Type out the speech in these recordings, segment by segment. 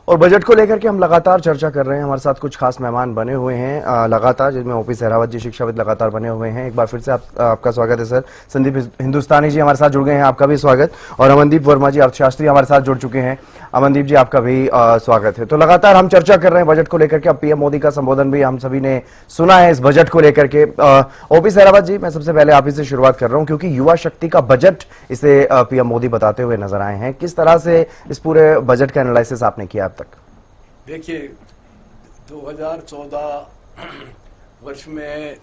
और बजट को लेकर के हम लगातार चर्चा कर रहे हैं। हमारे साथ कुछ खास मेहमान बने हुए हैं लगातार, जिसमें ओपी सहरावत जी शिक्षाविद लगातार बने हुए हैं। एक बार फिर से आपका स्वागत है सर। संदीप हिंदुस्तानी जी हमारे साथ जुड़ गए हैं, आपका भी स्वागत। और अमनदीप वर्मा जी अर्थशास्त्री हमारे साथ जुड़ चुके हैं। अमनदीप जी आपका भी स्वागत है। तो लगातार हम चर्चा कर रहे हैं बजट को लेकर के। अब पीएम मोदी का संबोधन भी हम सभी ने सुना है इस बजट को लेकर के। ओपी सहरावत जी, मैं सबसे पहले आप ही से शुरुआत कर रहा हूं, क्योंकि युवा शक्ति का बजट इसे पीएम मोदी बताते हुए नजर आए हैं। किस तरह से इस पूरे बजट का एनालिसिस आपने किया अब तक? देखिए, 2014 वर्ष में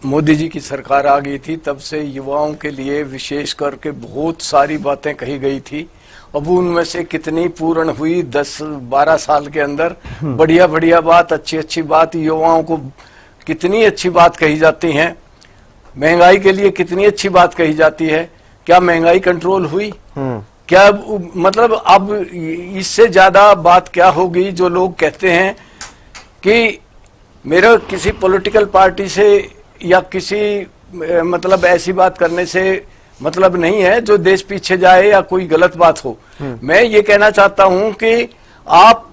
मोदी जी की सरकार आ गई थी, तब से युवाओं के लिए विशेष करके बहुत सारी बातें कही गई थी। अब उनमें से कितनी पूर्ण हुई 10-12 साल के अंदर? बढ़िया बढ़िया बात, अच्छी अच्छी बात, युवाओं को कितनी अच्छी बात कही जाती है। महंगाई के लिए कितनी अच्छी बात कही जाती है। क्या महंगाई कंट्रोल हुई? क्या मतलब अब इससे ज्यादा बात क्या होगी? जो लोग कहते हैं कि मेरा किसी पॉलिटिकल पार्टी से या किसी मतलब ऐसी बात करने से मतलब नहीं है जो देश पीछे जाए या कोई गलत बात हो। मैं ये कहना चाहता हूं कि आप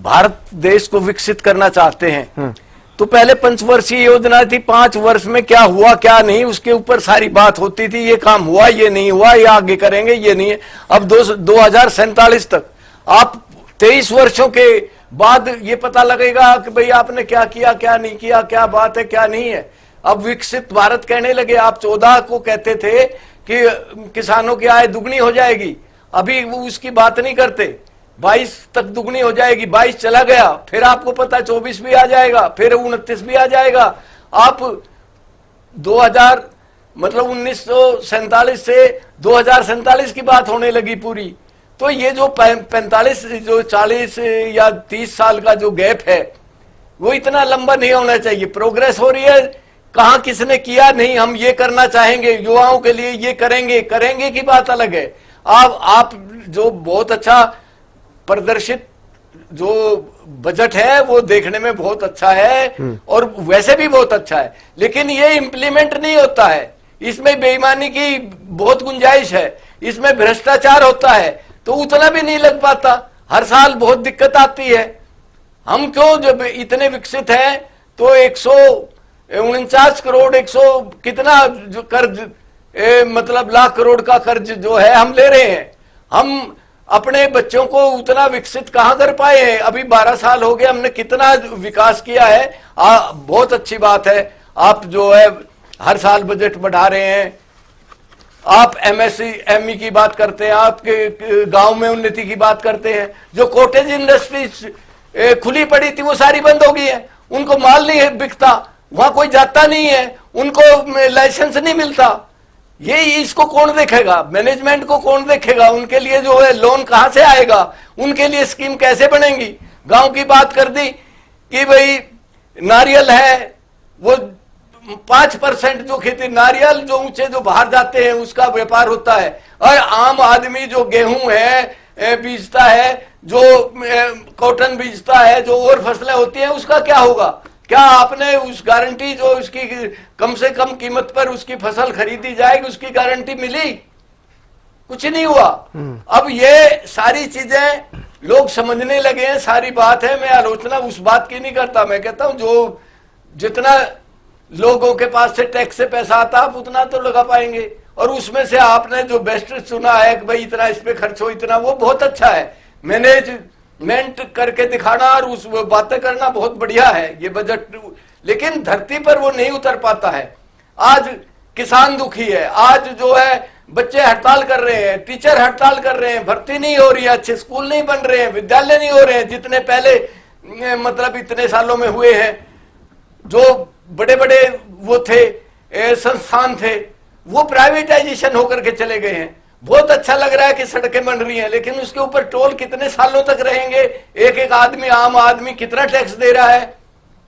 भारत देश को विकसित करना चाहते हैं तो पहले 5 वर्षीय योजना थी, 5 वर्ष में क्या हुआ क्या नहीं उसके ऊपर सारी बात होती थी। ये काम हुआ, ये नहीं हुआ, ये आगे करेंगे, ये नहीं है। अब 2047 तक आप 23 वर्षों के बाद ये पता लगेगा कि भाई आपने क्या किया, क्या नहीं किया, क्या बात है, क्या नहीं है। अब विकसित भारत कहने लगे। आप 14 को कहते थे कि किसानों की आय दुगनी हो जाएगी, अभी वो उसकी बात नहीं करते। 22 तक दुगनी हो जाएगी, 22 चला गया, फिर आपको पता 24 भी आ जाएगा, फिर 29 भी आ जाएगा। आप 2000 मतलब 1947 से 2047 की बात होने लगी पूरी। तो ये जो 45 जो 40 या 30 साल का जो गैप है वो इतना लंबा नहीं होना चाहिए। प्रोग्रेस हो रही है, कहां किसने किया नहीं, हम ये करना चाहेंगे, युवाओं के लिए ये करेंगे की बात अलग है। आप जो बहुत अच्छा प्रदर्शित जो बजट है वो देखने में बहुत अच्छा है और वैसे भी बहुत अच्छा है, लेकिन ये इंप्लीमेंट नहीं होता है। इसमें बेईमानी की बहुत गुंजाइश है, इसमें भ्रष्टाचार होता है, तो उतना भी नहीं लग पाता। हर साल बहुत दिक्कत आती है। हम क्यों जब इतने विकसित हैं तो 149 करोड़ 100 कितना जो कर्ज मतलब लाख करोड़ का कर्ज जो है हम ले रहे हैं। हम अपने बच्चों को उतना विकसित कहां कर पाए हैं? अभी 12 साल हो गए, हमने कितना विकास किया है। बहुत अच्छी बात है। आप जो है हर साल बजट बढ़ा रहे हैं, आप एमएससी एमई की बात करते हैं, आपके गांव में उन्नति की बात करते हैं। जो कॉटेज इंडस्ट्री खुली पड़ी थी वो सारी बंद हो गई है, उनको माल नहीं बिकता, वहां कोई जाता नहीं है, उनको लाइसेंस नहीं मिलता। ये इसको कौन देखेगा? मैनेजमेंट को कौन देखेगा? उनके लिए जो है लोन कहां से आएगा? उनके लिए स्कीम कैसे बनेगी? गांव की बात कर दी कि भाई नारियल है, वो 5% जो खेती नारियल जो ऊंचे जो बाहर जाते हैं उसका व्यापार होता है, और आम आदमी जो गेहूं है बीजता है, जो कॉटन बीजता है, जो और फसलें होती हैं, उसका क्या होगा? क्या आपने उस गारंटी जो उसकी कम से कम कीमत पर उसकी फसल खरीदी जाएगी उसकी गारंटी मिली? कुछ नहीं हुआ। अब ये सारी चीजें लोग समझने लगे हैं, सारी बात है। मैं आलोचना उस बात की नहीं करता, मैं कहता हूं जो जितना लोगों के पास से टैक्स से पैसा आता आप उतना तो लगा पाएंगे, और उसमें से आपने जो बेस्ट चुना है कि भाई इतना इस पे खर्च हो, इतना, वो बहुत अच्छा है। मैनेजमेंट करके दिखाना और उस बातें करना बहुत बढ़िया है ये बजट, लेकिन धरती पर वो नहीं उतर पाता है। आज किसान दुखी है, आज जो है बच्चे हड़ताल कर रहे हैं, टीचर हड़ताल कर रहे हैं, भर्ती नहीं हो रही है, अच्छे स्कूल नहीं बन रहे हैं, विद्यालय नहीं हो रहे हैं जितने पहले मतलब इतने सालों में हुए हैं। जो बड़े बड़े वो थे संस्थान थे वो प्राइवेटाइजेशन होकर के चले गए हैं। बहुत अच्छा लग रहा है कि सड़कें बन रही हैं, लेकिन उसके ऊपर टोल कितने सालों तक रहेंगे? एक एक आदमी, आम आदमी कितना टैक्स दे रहा है?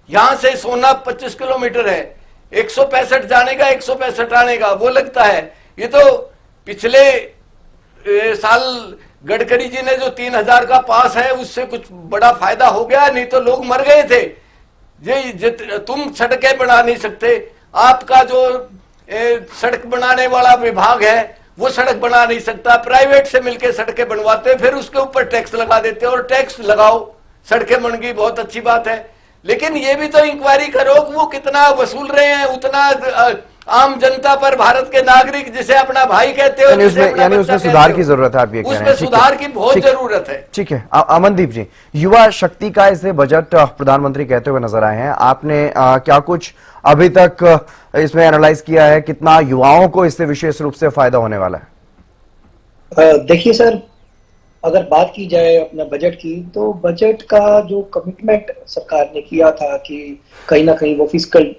यहां से सोना 25 किलोमीटर है, 165 जाने का 165 आने का वो लगता है। ये तो पिछले साल गडकरी जी ने जो 3000 का पास है उससे कुछ बड़ा फायदा हो गया, नहीं तो लोग मर गए थे। तुम सड़कें बना नहीं सकते, आपका जो सड़क बनाने वाला विभाग है वो सड़क बना नहीं सकता, प्राइवेट से मिलकर सड़कें बनवाते, फिर उसके ऊपर टैक्स लगा देते, और टैक्स लगाओ सड़कें बन गई, बहुत अच्छी बात है, लेकिन ये भी तो इंक्वायरी करो कि वो कितना वसूल रहे हैं, उतना आम जनता पर, भारत के नागरिक जिसे अपना भाई कहते हो, यानी उसमें सुधार की जरूरत है, आप ये कह रहे हैं? उसमें सुधार की बहुत जरूरत है। ठीक है। अमनदीप जी, युवा शक्ति का इसे बजट प्रधानमंत्री कहते हुए नजर आए हैं, आपने क्या कुछ अभी तक इसमें एनालाइज किया है, कितना युवाओं को इससे विशेष रूप से फायदा होने वाला है? देखिए सर, अगर बात की जाए अपना बजट की, तो बजट का जो कमिटमेंट सरकार ने किया था कि कहीं ना कहीं वो फिस्कल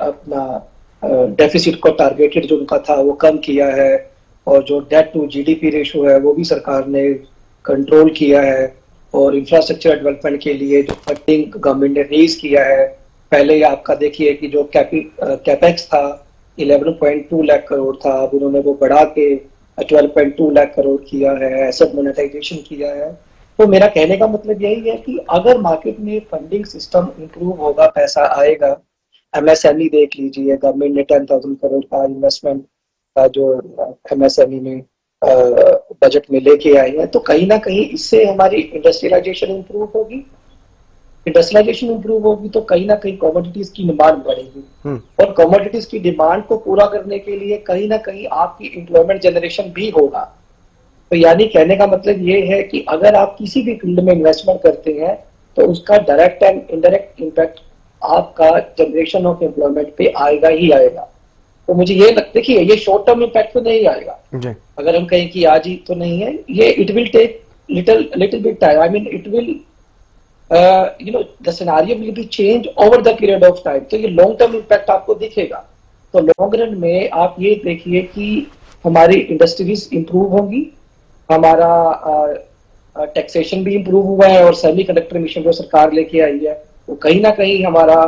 अपना डेफिसिट को टारगेटेड जो उनका था वो कम किया है, और जो डेट टू जीडीपी रेशो है वो भी सरकार ने कंट्रोल किया है, और इंफ्रास्ट्रक्चर डेवलपमेंट के लिए जो फंडिंग गवर्नमेंट ने रेज किया है, पहले आपका देखिए कि जो कैपेक्स था 11.2 लाख करोड़ था, अब उन्होंने वो बढ़ा के 12.2 लाख करोड़ किया है, एसेट मोनेटाइजेशन किया है। तो मेरा कहने का मतलब यही है कि अगर मार्केट में फंडिंग सिस्टम इंप्रूव होगा, पैसा आएगा। एमएसएमई देख लीजिए, गवर्नमेंट ने 10,000 करोड़ का इन्वेस्टमेंट का जो एमएसएमई में बजट में लेके आए हैं, तो कहीं ना कहीं इससे हमारी इंडस्ट्रियलाइजेशन इंप्रूव होगी। इंडस्ट्रियलाइजेशन इंप्रूव होगी तो कहीं ना कहीं कमोडिटीज की डिमांड बढ़ेगी, और कमोडिटीज की डिमांड को पूरा करने के लिए कहीं ना कहीं आपकी एम्प्लॉयमेंट जनरेशन भी होगा। तो यानी कहने का मतलब ये है कि अगर आप किसी भी फील्ड में इन्वेस्टमेंट करते हैं तो उसका डायरेक्ट एंड इनडायरेक्ट इम्पैक्ट आपका जनरेशन ऑफ एम्प्लॉयमेंट पे आएगा ही आएगा। तो मुझे ये लगता है कि ये शॉर्ट टर्म इम्पैक्ट तो नहीं आएगा जी। अगर हम कहें कि आज ही तो नहीं है, ये it will take little bit time. I mean it will the scenario will be change over the period of time। तो ये लॉन्ग टर्म इम्पैक्ट आपको दिखेगा। तो लॉन्ग रन में आप ये देखिए कि हमारी इंडस्ट्रीज इंप्रूव होंगी, हमारा टैक्सेशन भी इंप्रूव हुआ है, और सेमीकंडक्टर मिशन जो सरकार लेके आई है वो कहीं ना कहीं हमारा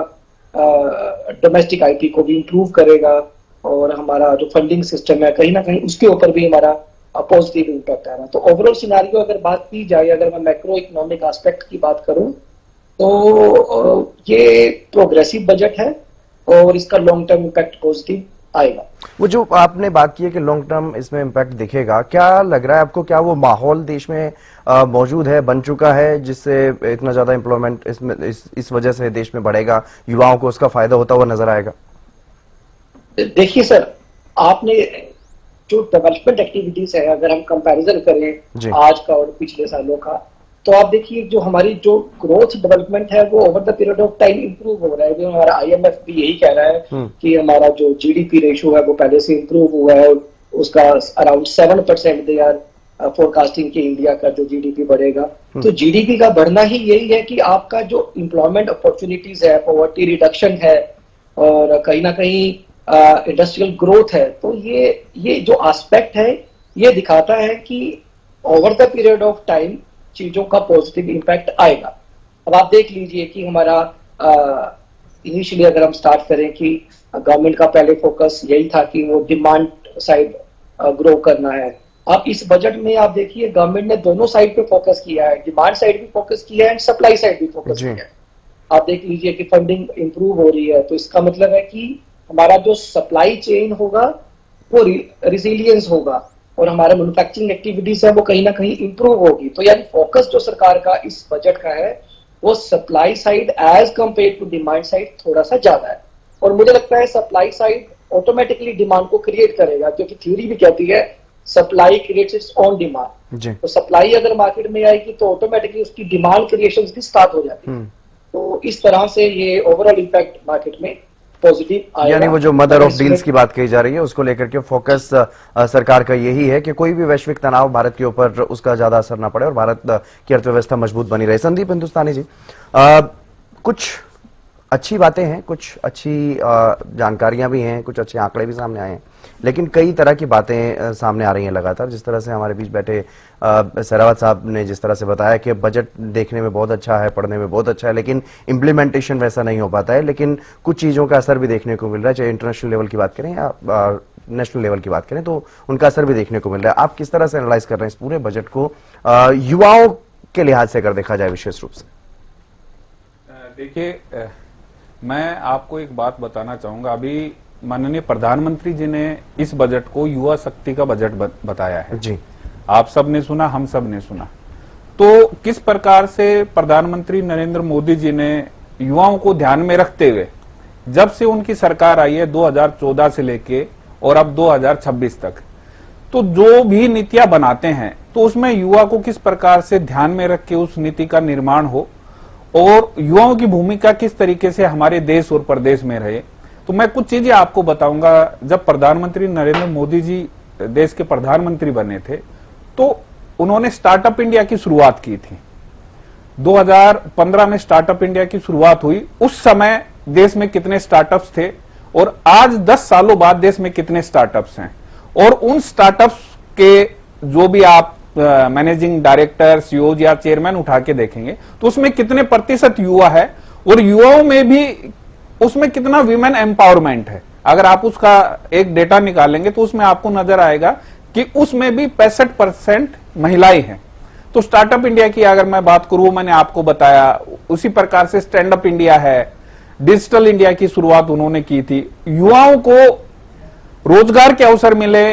डोमेस्टिक आईपी को भी इंप्रूव करेगा, और हमारा जो फंडिंग सिस्टम है कहीं ना कहीं उसके ऊपर भी हमारा पॉजिटिव इम्पैक्ट आ रहा है। तो ओवरऑल सिनारियो अगर बात की जाए, अगर मैं मैक्रो इकोनॉमिक एस्पेक्ट की बात करूं, तो ये प्रोग्रेसिव बजट है और इसका लॉन्ग टर्म इम्पैक्ट पॉजिटिव आएगा। वो जो आपने बात की है कि लॉन्ग टर्म इसमें इम्पैक्ट दिखेगा, क्या लग रहा है आपको, क्या वो माहौल देश में मौजूद है, बन चुका है, जिससे इतना ज्यादा एम्प्लॉयमेंट इसमें इस वजह से देश में बढ़ेगा, युवाओं को उसका फायदा होता हुआ नजर आएगा? देखिए सर, आपने जो डेवलपमेंट एक्टिविटीज है, अगर हम कंपैरिजन करें आज का और पिछले सालों का, तो आप देखिए जो हमारी जो ग्रोथ डेवलपमेंट है वो over the period of time improve हो रहा है। जो हमारा आईएमएफ भी यही कह रहा है कि हमारा जो जीडीपी रेशियो है वो पहले से इंप्रूव हुआ है, और उसका अराउंड 7% दे आर फोरकास्टिंग कि इंडिया का जो जीडीपी बढ़ेगा। तो जीडीपी का बढ़ना ही यही है कि आपका जो एम्प्लॉयमेंट अपॉर्चुनिटीज है, पॉवर्टी रिडक्शन है, और कहीं ना कहीं इंडस्ट्रियल ग्रोथ है। तो ये जो एस्पेक्ट है ये दिखाता है कि over the period of time चीजों का पॉजिटिव इम्पैक्ट आएगा। अब आप देख लीजिए कि हमारा इनिशियली अगर हम स्टार्ट करें कि गवर्नमेंट का पहले फोकस यही था कि वो डिमांड साइड ग्रो करना है। अब इस बजट में आप देखिए गवर्नमेंट ने दोनों साइड पे फोकस किया है, डिमांड साइड भी फोकस किया है एंड सप्लाई साइड भी फोकस किया है। आप देख लीजिए कि फंडिंग इंप्रूव हो रही है, तो इसका मतलब है कि हमारा जो सप्लाई चेन होगा वो रिजिलियंस होगा, और हमारे मैन्युफैक्चरिंग एक्टिविटीज है वो कहीं ना कहीं इंप्रूव होगी। तो यानी फोकस जो सरकार का इस बजट का है वो supply side as compare to demand side थोड़ा सा ज्यादा है, और मुझे लगता है सप्लाई साइड ऑटोमेटिकली डिमांड को क्रिएट करेगा, क्योंकि थ्योरी भी कहती है supply creates its own demand. तो सप्लाई अगर मार्केट में आएगी तो ऑटोमेटिकली उसकी डिमांड क्रिएशन भी स्टार्ट हो जाती है। तो इस तरह से ये ओवरऑल इम्पैक्ट मार्केट में पॉजिटिव आएगा। यानी वो जो मदर ऑफ डील्स की बात कही जा रही है उसको लेकर के फोकस सरकार का यही है कि कोई भी वैश्विक तनाव भारत के ऊपर उसका ज्यादा असर ना पड़े और भारत की अर्थव्यवस्था मजबूत बनी रहे। संदीप हिंदुस्तानी जी, कुछ अच्छी बातें हैं, कुछ अच्छी जानकारियां भी हैं, कुछ अच्छे आंकड़े भी सामने आए हैं, लेकिन कई तरह की बातें सामने आ रही हैं लगातार। जिस तरह से हमारे बीच बैठे सहरावत साहब ने जिस तरह से बताया कि बजट देखने में बहुत अच्छा है, पढ़ने में बहुत अच्छा है, लेकिन इम्प्लीमेंटेशन वैसा नहीं हो पाता है। लेकिन कुछ चीज़ों का असर भी देखने को मिल रहा है, चाहे इंटरनेशनल लेवल की बात करें या नेशनल लेवल की बात करें, तो उनका असर भी देखने को मिल रहा है। आप किस तरह से एनालाइज कर रहे हैं इस पूरे बजट को, युवाओं के लिहाज से अगर देखा जाए विशेष रूप से? देखिए, मैं आपको एक बात बताना चाहूंगा। अभी माननीय प्रधानमंत्री जी ने इस बजट को युवा शक्ति का बजट बताया है जी। आप सब ने सुना, हम सब ने सुना। तो किस प्रकार से प्रधानमंत्री नरेंद्र मोदी जी ने युवाओं को ध्यान में रखते हुए जब से उनकी सरकार आई है 2014 से लेके और अब 2026 तक, तो जो भी नीतियां बनाते हैं तो उसमें युवा को किस प्रकार से ध्यान में रख के उस नीति का निर्माण हो और युवाओं की भूमिका किस तरीके से हमारे देश और प्रदेश में रहे। तो मैं कुछ चीजें आपको बताऊंगा। जब प्रधानमंत्री नरेंद्र मोदी जी देश के प्रधानमंत्री बने थे तो उन्होंने स्टार्टअप इंडिया की शुरुआत की थी। 2015 में स्टार्टअप इंडिया की शुरुआत हुई। उस समय देश में कितने स्टार्टअप्स थे और आज 10 सालों बाद देश में कितने स्टार्टअप्स हैं, और उन स्टार्टअप्स के जो भी आप मैनेजिंग डायरेक्टर, सीईओ या चेयरमैन उठा के देखेंगे तो उसमें कितने प्रतिशत युवा है और युवाओं में भी उसमें कितना विमेन एम्पावरमेंट है। अगर आप उसका एक डेटा निकालेंगे तो उसमें आपको नजर आएगा कि उसमें भी 65% महिलाएं हैं। तो स्टार्टअप इंडिया की अगर मैं बात करूं, मैंने आपको बताया, उसी प्रकार से स्टैंड अप इंडिया है, डिजिटल इंडिया की शुरुआत उन्होंने की थी। युवाओं को रोजगार के अवसर मिले,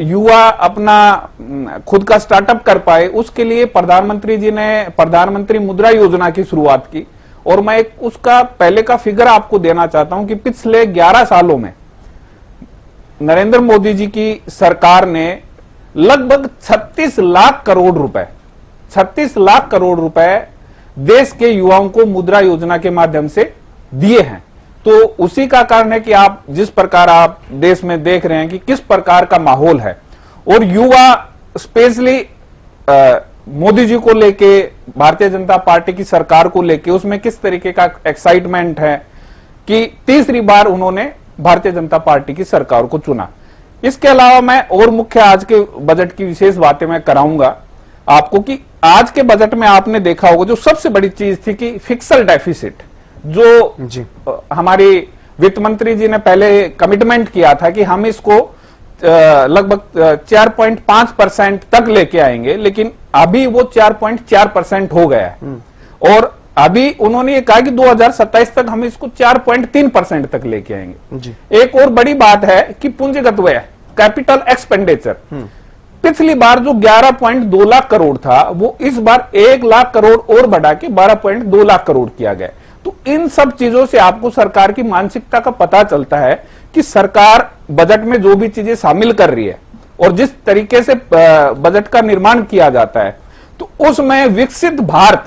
युवा अपना खुद का स्टार्टअप कर पाए, उसके लिए प्रधानमंत्री जी ने प्रधानमंत्री मुद्रा योजना की शुरुआत की। और मैं एक उसका पहले का फिगर आपको देना चाहता हूं कि पिछले 11 सालों में नरेंद्र मोदी जी की सरकार ने लगभग 36 लाख करोड़ रुपए 36 लाख करोड़ रुपए देश के युवाओं को मुद्रा योजना के माध्यम से दिए हैं। तो उसी का कारण है कि आप जिस प्रकार आप देश में देख रहे हैं कि किस प्रकार का माहौल है, और युवा स्पेशली मोदी जी को लेके, भारतीय जनता पार्टी की सरकार को लेके उसमें किस तरीके का एक्साइटमेंट है कि तीसरी बार उन्होंने भारतीय जनता पार्टी की सरकार को चुना। इसके अलावा मैं और मुख्य आज के बजट की विशेष बातें मैं कराऊंगा आपको कि आज के बजट में आपने देखा होगा जो सबसे बड़ी चीज थी कि फिक्सल डेफिसिट, जो जी हमारी वित्त मंत्री जी ने पहले कमिटमेंट किया था कि हम इसको लगभग 4.5% तक लेके आएंगे, लेकिन अभी वो 4.4% हो गया है। और अभी उन्होंने ये कहा कि 2027 तक हम इसको 4.3% तक लेके आएंगे जी। एक और बड़ी बात है कि पूंजीगत व्यय, कैपिटल एक्सपेंडिचर, पिछली बार जो 11.2 लाख करोड़ था वो इस बार 1 लाख करोड़ और बढ़ा के 12.2 लाख करोड़ किया गया। तो इन सब चीजों से आपको सरकार की मानसिकता का पता चलता है कि सरकार बजट में जो भी चीजें शामिल कर रही है और जिस तरीके से बजट का निर्माण किया जाता है, तो उसमें विकसित भारत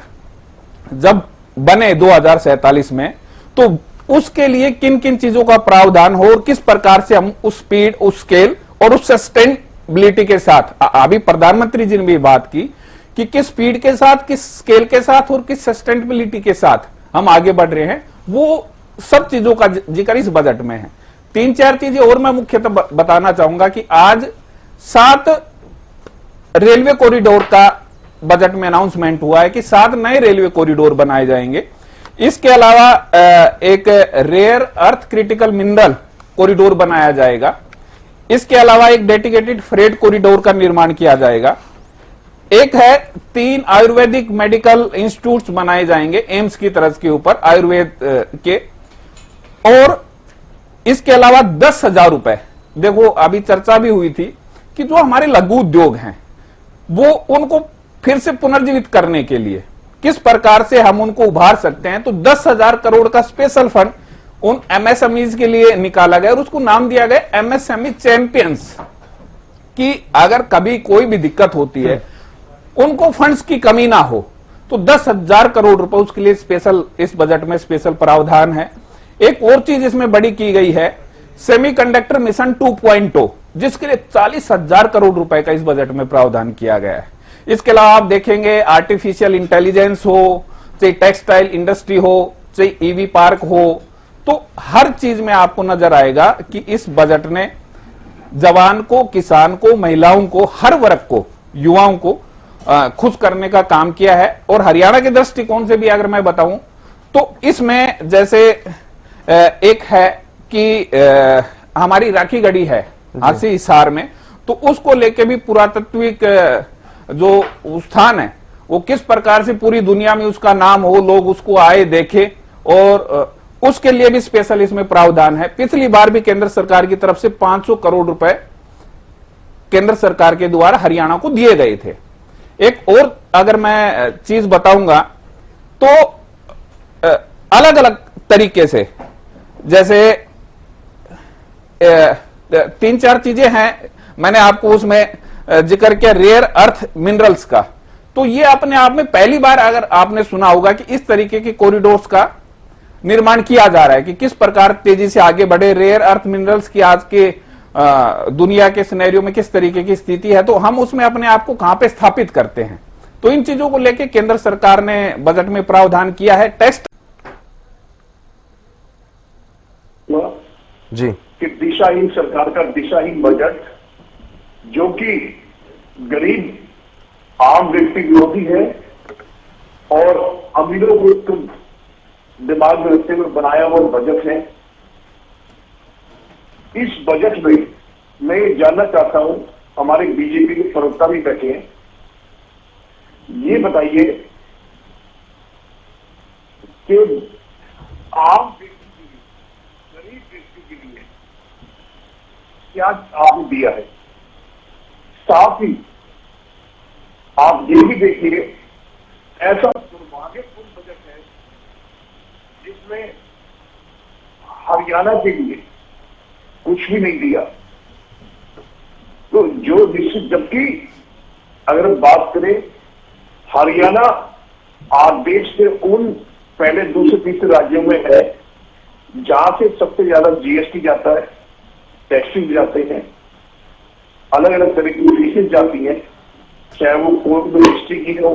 जब बने 2047 में, तो उसके लिए किन किन चीजों का प्रावधान हो और किस प्रकार से हम उस स्पीड, उस स्केल और उस सस्टेनेबिलिटी के साथ, अभी प्रधानमंत्री जी ने भी बात की कि किस स्पीड के साथ, किस स्केल के साथ और किस सस्टेनेबिलिटी के साथ हम आगे बढ़ रहे हैं, वो सब चीजों का जिक्र इस बजट में है। 3-4 चीजें और मैं मुख्यतः बताना चाहूंगा कि आज 7 रेलवे कॉरिडोर का बजट में अनाउंसमेंट हुआ है कि 7 नए रेलवे कॉरिडोर बनाए जाएंगे। इसके अलावा एक rare earth critical mineral corridor बनाया जाएगा। इसके अलावा एक डेडिकेटेड फ्रेट कॉरिडोर का निर्माण किया जाएगा। एक है 3 आयुर्वेदिक मेडिकल इंस्टीट्यूट्स बनाए जाएंगे एम्स की तरफ के ऊपर आयुर्वेद के। और इसके अलावा 10,000 रुपए, देखो अभी चर्चा भी हुई थी कि जो हमारे लघु उद्योग हैं वो उनको फिर से पुनर्जीवित करने के लिए किस प्रकार से हम उनको उभार सकते हैं, तो 10,000 करोड़ का स्पेशल फंड उन एमएसएमईज के लिए निकाला गया और उसको नाम दिया गया एमएसएमई चैंपियंस, कि अगर कभी कोई भी दिक्कत होती है उनको फंड्स की कमी ना हो, तो 10,000 करोड़ रुपए उसके लिए स्पेशल, इस बजट में स्पेशल प्रावधान है। एक और चीज इसमें बड़ी की गई है, सेमीकंडक्टर मिशन 2.0, जिसके लिए 40,000 करोड़ रुपए का इस बजट में प्रावधान किया गया है। इसके अलावा आप देखेंगे आर्टिफिशियल इंटेलिजेंस हो, चाहे टेक्सटाइल इंडस्ट्री हो, चाहे ईवी पार्क हो, तो हर चीज में आपको नजर आएगा कि इस बजट ने जवान को, किसान को, महिलाओं को, हर वर्ग को, युवाओं को खुश करने का काम किया है। और हरियाणा के दृष्टिकोण से भी अगर मैं बताऊं तो इसमें जैसे एक है कि हमारी राखी गढ़ी है हांसी हिसार में, तो उसको लेके भी पुरातत्विक जो स्थान है वो किस प्रकार से पूरी दुनिया में उसका नाम हो, लोग उसको आए देखे, और उसके लिए भी स्पेशल इसमें प्रावधान है। पिछली बार भी केंद्र सरकार की तरफ से 500 करोड़ रुपए केंद्र सरकार के द्वारा हरियाणा को दिए गए थे। एक और अगर मैं चीज बताऊंगा तो अलग अलग तरीके से, जैसे 3-4 चीजें हैं, मैंने आपको उसमें जिक्र किया रेयर अर्थ मिनरल्स का। तो ये अपने आप में पहली बार अगर आपने सुना होगा कि इस तरीके के कॉरिडोर्स का निर्माण किया जा रहा है कि किस प्रकार तेजी से आगे बढ़े। रेयर अर्थ मिनरल्स की आज के दुनिया के सिनेरियो में किस तरीके की स्थिति है, तो हम उसमें अपने आप को कहां पे स्थापित करते हैं। तो इन चीजों को लेकर केंद्र सरकार ने बजट में प्रावधान किया है। टेस्ट जी कि दिशाहीन सरकार का दिशाहीन बजट, जो कि गरीब आम व्यक्ति विरोधी है और अमीरों को तो दिमाग में रखते हुए बनाया हुआ बजट है। इस बजट में मैं ये जानना चाहता हूं, हमारे बीजेपी के प्रवक्ता भी बैठे हैं, ये बताइए कि आम व्यक्ति के लिए, गरीब व्यक्ति के लिए क्या आपने दिया है। साथ ही आप ये भी देखिए, ऐसा दुर्भाग्यपूर्ण बजट है जिसमें हरियाणा के लिए कुछ भी नहीं दिया। तो जो निश्चित, जबकि अगर हम बात करें, हरियाणा आज देश के उन पहले दूसरे तीसरे राज्यों में है जहां से सबसे ज्यादा जीएसटी जाता है, टैक्सेस जाते हैं, अलग अलग तरह की फीसें जाती हैं, चाहे वो कोर्ट में रजिस्ट्री की हो,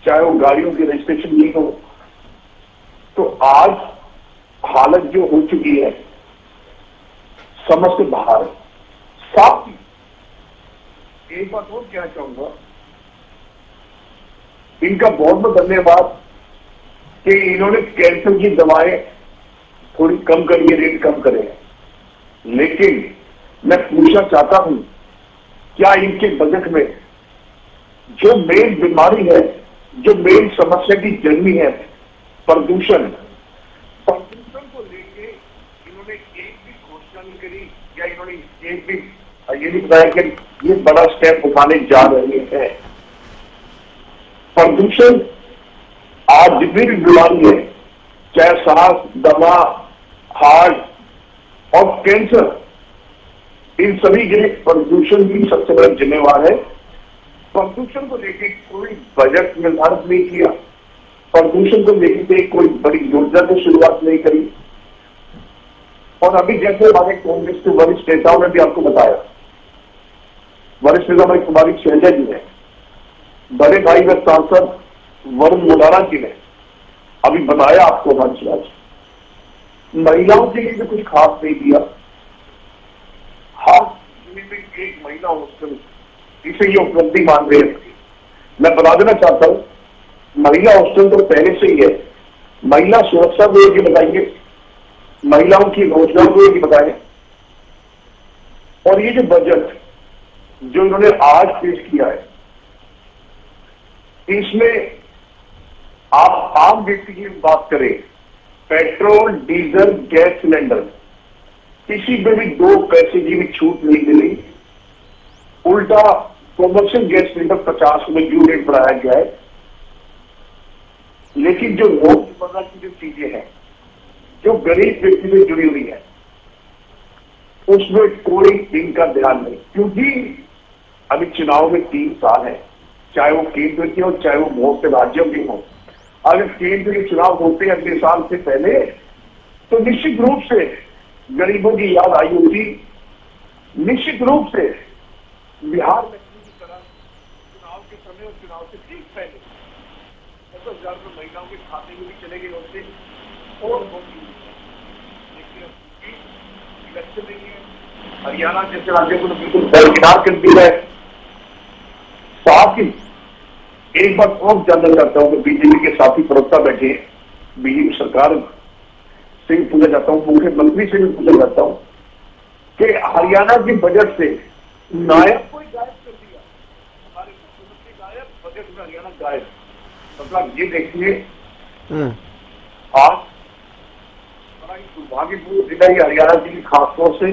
चाहे वो गाड़ियों की रजिस्ट्रेशन की हो। तो आज हालत जो हो चुकी है समझ से बाहर है। साथ ही एक बात और कहना चाहूंगा, इनका बहुत बहुत धन्यवाद कि इन्होंने कैंसर की दवाएं थोड़ी कम करिए, रेट कम करें। लेकिन मैं पूछना चाहता हूं, क्या इनके बजट में जो मेन बीमारी है, जो मेन समस्या की जन्मी है, प्रदूषण को लेके इन्होंने एक भी घोषणा नहीं करी, या इन्होंने एक भी ये नहीं बताया कि ये बड़ा स्टेप उठाने जा रहे हैं। प्रदूषण आज जितनी भी बीमारी है, चाहे सांस, दमा, हार्ट और कैंसर, इन सभी के लिए प्रदूषण भी सबसे बड़ा जिम्मेवार है। प्रदूषण को लेकर कोई बजट निर्धारित नहीं किया, प्रदूषण को लेकर कोई बड़ी योजना की शुरुआत नहीं करी। और अभी जैसे हमारे कांग्रेस के वरिष्ठ नेताओं ने भी आपको बताया, वरिष्ठ नेता हमारी कुमारी शैलजा जी ने, बड़े भाई व सांसद वरुण मोडारा जी ने अभी बताया आपको हंसराज, महिलाओं के लिए भी कुछ खास नहीं दिया। हाँ, एक महिला हॉस्टल, इसे ये उपलब्धि मान रहे हैं। मैं बता देना चाहता हूं, महिला हॉस्टल तो पहले से ही है। महिला सुरक्षा को ये बताएंगे, महिलाओं की रोजगार को ये बताएं। और ये जो बजट जो इन्होंने आज पेश किया है, इसमें आप आम व्यक्ति की बात करें, पेट्रोल, डीजल, गैस सिलेंडर, किसी में भी 2 पैसे की भी छूट नहीं मिली। उल्टा कमर्शियल गैस सिलेंडर 50 रुपए ड्यू रेट बढ़ाया गया है। लेकिन जो रोजमर्रा की जो चीजें हैं, जो गरीब व्यक्ति से जुड़ी हुई है, उसमें कोई इनका ध्यान नहीं। क्योंकि अभी चुनाव में 3 साल है, चाहे वो केंद्र के हो, चाहे वो बहुत से राज्यों के हो। अगर केंद्र के चुनाव होते अगले साल से पहले, तो निश्चित रूप से गरीबों की याद आई होती। निश्चित रूप से बिहार में की तरह चुनाव के समय और चुनाव से ठीक पहले 10,000 रुपये महिलाओं के खाते में भी चले गए होते और इलेक्शन नहीं है। हरियाणा जैसे राज्य को तो बिल्कुल दरकिनार कर दिया है। साथ ही एक बात और जानना चाहता हूं कि बीजेपी के साथी प्रवक्ता बैठे हैं, बीजेपी सरकार से भी पूछना चाहता हूं, मुख्यमंत्री से भी पूछना चाहता हूं कि हरियाणा के बजट से नायब कोई गायब कर दिया। हमारे मुख्यमंत्री गायब, बजट में हरियाणा गायब। मतलब ये देखिए, आज बड़ा ही दुर्भाग्यपूर्ण जिला ही हरियाणा की खासतौर से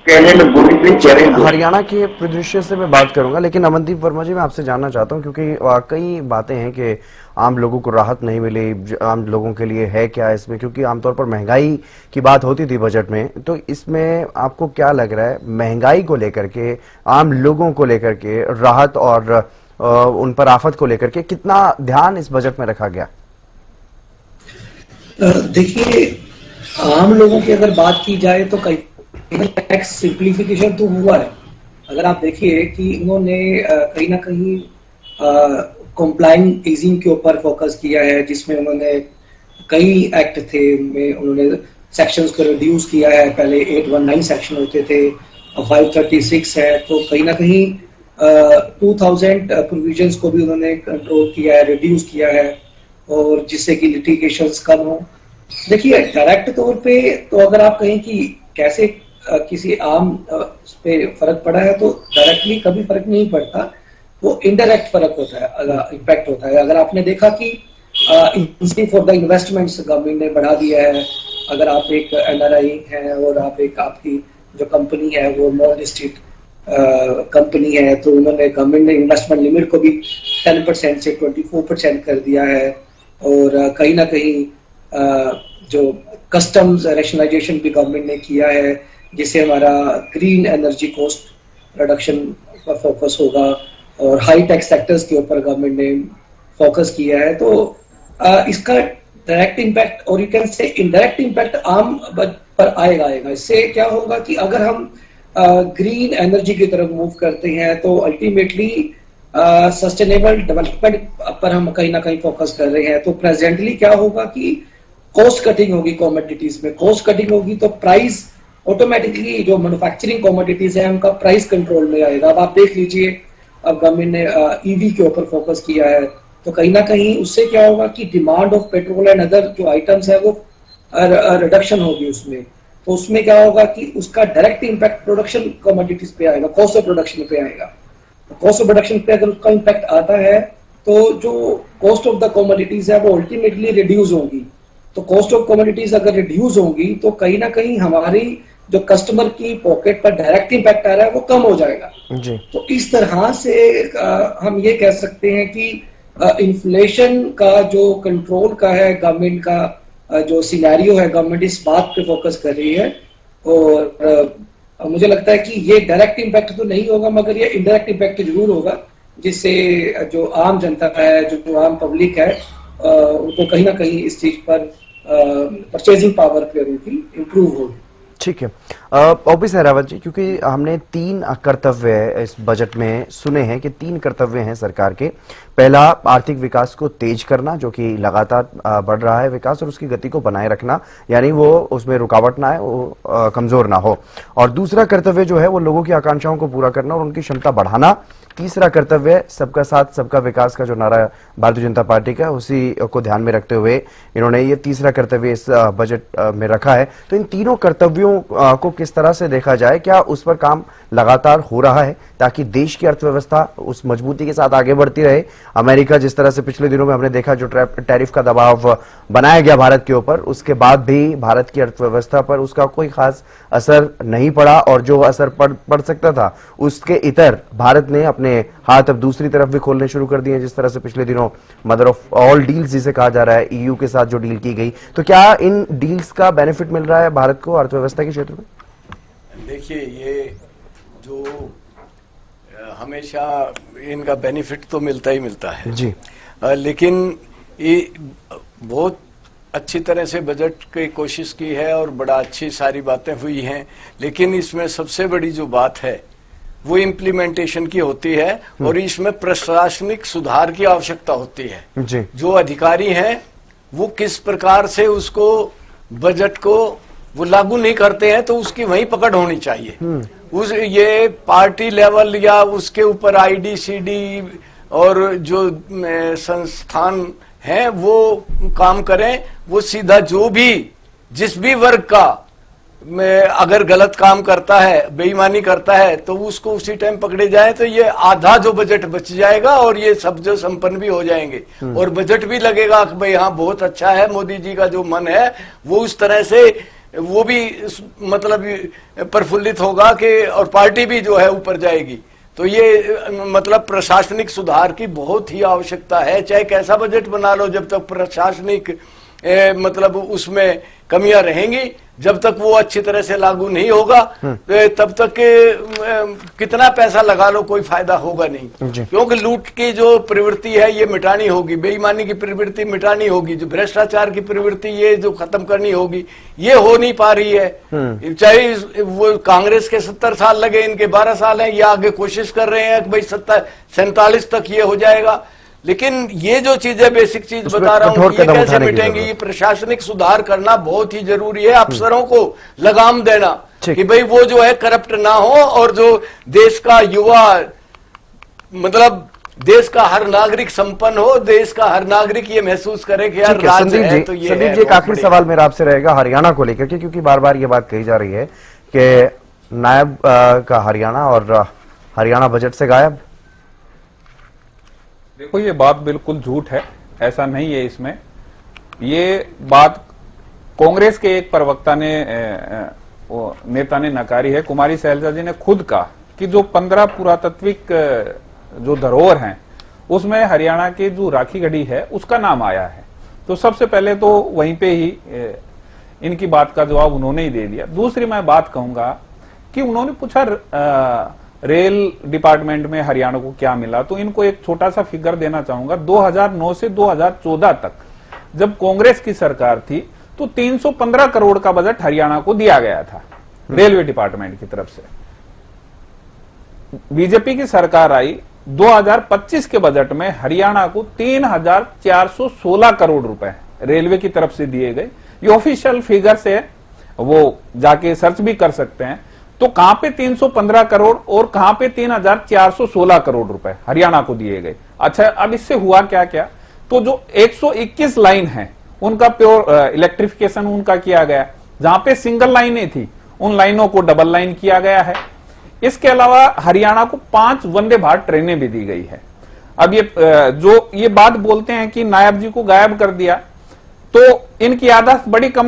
कहने में बोली से चैलेंज हो। हरियाणा के परिदृश्य से मैं बात करूंगा, लेकिन अमनदीप वर्मा जी मैं आपसे जानना चाहता हूं, क्योंकि कई बातें हैं कि आम लोगों को राहत नहीं मिली, आम लोगों के लिए है क्या इसमें, क्योंकि आमतौर पर महंगाई की बात होती थी बजट में, तो इसमें आपको क्या लग रहा है महंगाई को लेकर के, आम लोगों को लेकर के राहत और उन पर आफत को लेकर के कितना ध्यान इस बजट में रखा गया? देखिए, आम लोगों की अगर बात की जाए तो कई टैक्स सिंप्लीफिकेशन तो हुआ है। अगर आप देखिए कि इन्होंने कहीं ना कहीं कंप्लाइंग ईजिंग के ऊपर फोकस किया है, जिसमें उन्होंने कई एक्ट थे में उन्होंने सेक्शंस को रिड्यूस किया है। पहले 819 सेक्शन होते थे, 536 है, तो कहीं ना कहीं 2000 प्रोविजंस को भी उन्होंने कंट्रोल किया है, रिड्यूस किया है, और जिससे कि लिटिगेशंस कम हो। देखिए, डायरेक्ट तौर पे तो अगर आप कहें कि कैसे किसी आम पे फर्क पड़ा है, तो डायरेक्टली कभी फर्क नहीं पड़ता, वो इनडायरेक्ट फर्क होता है, इम्पैक्ट होता है। अगर आपने देखा कि incentive for the investments government ने बढ़ा दिया है। अगर आप एक एनआरआई हैं और आपकी जो कंपनी है वो नॉन लिस्टेड कंपनी है, तो उन्होंने गवर्नमेंट ने इन्वेस्टमेंट लिमिट को भी 10% से 24% कर दिया है। और कहीं ना कहीं जो कस्टम्स रैशनलाइजेशन भी गवर्नमेंट ने किया है, जिससे हमारा ग्रीन एनर्जी कॉस्ट रिडक्शन पर फोकस होगा, और हाई टेक सेक्टर्स के ऊपर गवर्नमेंट ने फोकस किया है। तो इसका डायरेक्ट इम्पैक्ट और you can say indirect impact आम पर आएगा। इससे क्या होगा कि अगर हम ग्रीन एनर्जी की तरफ मूव करते हैं, तो अल्टीमेटली सस्टेनेबल डेवलपमेंट पर हम कहीं ना कहीं फोकस कर रहे हैं। तो प्रेजेंटली क्या होगा कि कॉस्ट कटिंग होगी, कमोडिटीज में कॉस्ट कटिंग होगी, तो प्राइस ऑटोमेटिकली जो मैन्युफैक्चरिंग कमोडिटीज है उनका प्राइस कंट्रोल में आएगा। अब आप देख लीजिए, अब गवर्नमेंट ने ईवी के ऊपर फोकस किया है, तो कहीं ना कहीं उससे क्या होगा कि demand of petrol and other जो आइटम्स है वो रिडक्शन होगी उसमें। तो उसमें क्या होगा कि उसका डायरेक्ट इम्पैक्ट प्रोडक्शन कमोडिटीज पे आएगा, कॉस्ट ऑफ प्रोडक्शन पे आएगा। कॉस्ट ऑफ प्रोडक्शन पे अगर उसका इम्पैक्ट आता है, तो जो कॉस्ट ऑफ द कमोडिटीज है वो अल्टीमेटली रिड्यूस होगी। तो कॉस्ट ऑफ कमोडिटीज अगर रिड्यूस होंगी, तो कहीं ना कहीं हमारी जो कस्टमर की पॉकेट पर डायरेक्ट इम्पैक्ट आ रहा है वो कम हो जाएगा जी। तो इस तरह से हम ये कह सकते हैं कि इन्फ्लेशन का जो कंट्रोल का है गवर्नमेंट का जो सिनेरियो है, गवर्नमेंट इस बात पे फोकस कर रही है। और मुझे लगता है कि ये डायरेक्ट इम्पैक्ट तो नहीं होगा, मगर ये इनडायरेक्ट इम्पैक्ट जरूर होगा, जिससे जो आम जनता है, जो आम पब्लिक है, उनको कहीं ना कहीं इस चीज पर परचेजिंग पावर पे उनकी इम्प्रूव होगी। ठीक है ओपी सहरावत जी, क्योंकि हमने 3 कर्तव्य इस बजट में सुने हैं कि 3 कर्तव्य हैं सरकार के। पहला, आर्थिक विकास को तेज करना, जो कि लगातार बढ़ रहा है विकास, और उसकी गति को बनाए रखना, यानी वो उसमें रुकावट ना आए, वो कमजोर ना हो। और दूसरा कर्तव्य जो है वो लोगों की आकांक्षाओं को पूरा करना और उनकी क्षमता बढ़ाना। तीसरा कर्तव्य सबका साथ सबका विकास का जो नारा भारतीय जनता पार्टी का, उसी को ध्यान में रखते हुए इन्होंने ये तीसरा कर्तव्य इस बजट में रखा है। तो इन तीनों कर्तव्यों को किस तरह से देखा जाए, क्या उस पर काम लगातार हो रहा है ताकि देश की अर्थव्यवस्था उस मजबूती के साथ आगे बढ़ती रहे? अमेरिका जिस तरह से पिछले दिनों में हमने देखा, जो टैरिफ का दबाव बनाया गया भारत के ऊपर, उसके बाद भी भारत की अर्थव्यवस्था पर उसका कोई खास असर नहीं पड़ा, और जो असर पड़ सकता था उसके इतर भारत ने अपने हाथ अब दूसरी तरफ भी खोलने शुरू कर दिए, जिस तरह से पिछले दिनों मदर ऑफ ऑल डील्स जिसे कहा जा रहा है, ईयू के साथ जो डील की गई, तो क्या इन डील्स का बेनिफिट मिल रहा है भारत को अर्थव्यवस्था के क्षेत्र में? देखिए, ये जो हमेशा इनका बेनिफिट तो मिलता ही मिलता है जी, लेकिन ये बहुत अच्छी तरह से बजट की कोशिश की है और बड़ा अच्छी सारी बातें हुई हैं, लेकिन इसमें सबसे बड़ी जो बात है वो इम्प्लीमेंटेशन की होती है, और इसमें प्रशासनिक सुधार की आवश्यकता होती है जी। जो अधिकारी हैं वो किस प्रकार से उसको बजट को वो लागू नहीं करते हैं, तो उसकी वहीं पकड़ होनी चाहिए। उस ये पार्टी लेवल या उसके ऊपर आईडीसीडी और जो संस्थान हैं वो काम करें। वो सीधा जो भी जिस भी वर्ग का अगर गलत काम करता है, बेईमानी करता है, तो उसको उसी टाइम पकड़े जाए, तो ये आधा जो बजट बच जाएगा और ये सब जो संपन्न भी हो जाएंगे, और बजट भी लगेगा कि भाई हाँ बहुत अच्छा है, मोदी जी का जो मन है वो उस तरह से वो भी मतलब प्रफुल्लित होगा कि और पार्टी भी जो है ऊपर जाएगी। तो ये मतलब प्रशासनिक सुधार की बहुत ही आवश्यकता है। चाहे कैसा बजट बना लो, जब तक प्रशासनिक मतलब उसमें कमियां रहेंगी, जब तक वो अच्छी तरह से लागू नहीं होगा, तब तक कितना पैसा लगा लो कोई फायदा होगा नहीं। क्योंकि लूट की जो प्रवृत्ति है ये मिटानी होगी, बेईमानी की प्रवृत्ति मिटानी होगी, जो भ्रष्टाचार की प्रवृत्ति ये जो खत्म करनी होगी, ये हो नहीं पा रही है। चाहे वो कांग्रेस के 70 साल लगे, इनके 12 साल हैं, ये आगे कोशिश कर रहे हैं कि भाई 47 तक ये हो जाएगा। लेकिन ये जो चीजें बेसिक चीज बता रहा हूँ, ये कैसे मिटेंगी? ये प्रशासनिक सुधार करना बहुत ही जरूरी है। अफसरों को लगाम देना कि भाई वो जो है करप्ट ना हो, और जो देश का युवा मतलब देश का हर नागरिक संपन्न हो, देश का हर नागरिक ये महसूस करे कि यार राज है। तो ये संदीप जी, एक आखिरी सवाल मेरा आपसे रहेगा हरियाणा को लेकर के, क्योंकि बार बार ये बात कही जा रही है कि नायब का हरियाणा और हरियाणा बजट से गायब। देखो, ये बात बिल्कुल झूठ है, ऐसा नहीं है। इसमें ये बात कांग्रेस के एक प्रवक्ता ने नेता ने नकारी है। कुमारी सैलजा जी ने खुद कहा कि जो 15 पुरातात्विक जो धरोहर हैं उसमें हरियाणा की जो राखी गढ़ी है उसका नाम आया है। तो सबसे पहले तो वहीं पे ही इनकी बात का जवाब उन्होंने ही दे दिया। दूसरी मैं बात कहूंगा कि उन्होंने पूछा रेल डिपार्टमेंट में हरियाणा को क्या मिला, तो इनको एक छोटा सा फिगर देना चाहूंगा। 2009 से 2014 तक जब कांग्रेस की सरकार थी तो 315 करोड़ का बजट हरियाणा को दिया गया था रेलवे डिपार्टमेंट की तरफ से। बीजेपी की सरकार आई, 2025 के बजट में हरियाणा को 3416 करोड़ रुपए रेलवे की तरफ से दिए गए। ये ऑफिशियल फिगर से, वो जाके सर्च भी कर सकते हैं। तो कहां पे 315 करोड़ और कहां पे 3416 करोड़ रुपए हरियाणा को दिए गए। अच्छा, अब इससे हुआ क्या क्या? तो जो 121 लाइन है उनका प्योर इलेक्ट्रिफिकेशन उनका किया गया। जहां पे सिंगल लाइनें थी उन लाइनों को डबल लाइन किया गया है। इसके अलावा हरियाणा को 5 वंदे भारत ट्रेनें भी दी गई है। अब ये बात बोलते हैं कि नायब जी को गायब कर दिया, तो इनकी आदत बड़ी कमजोर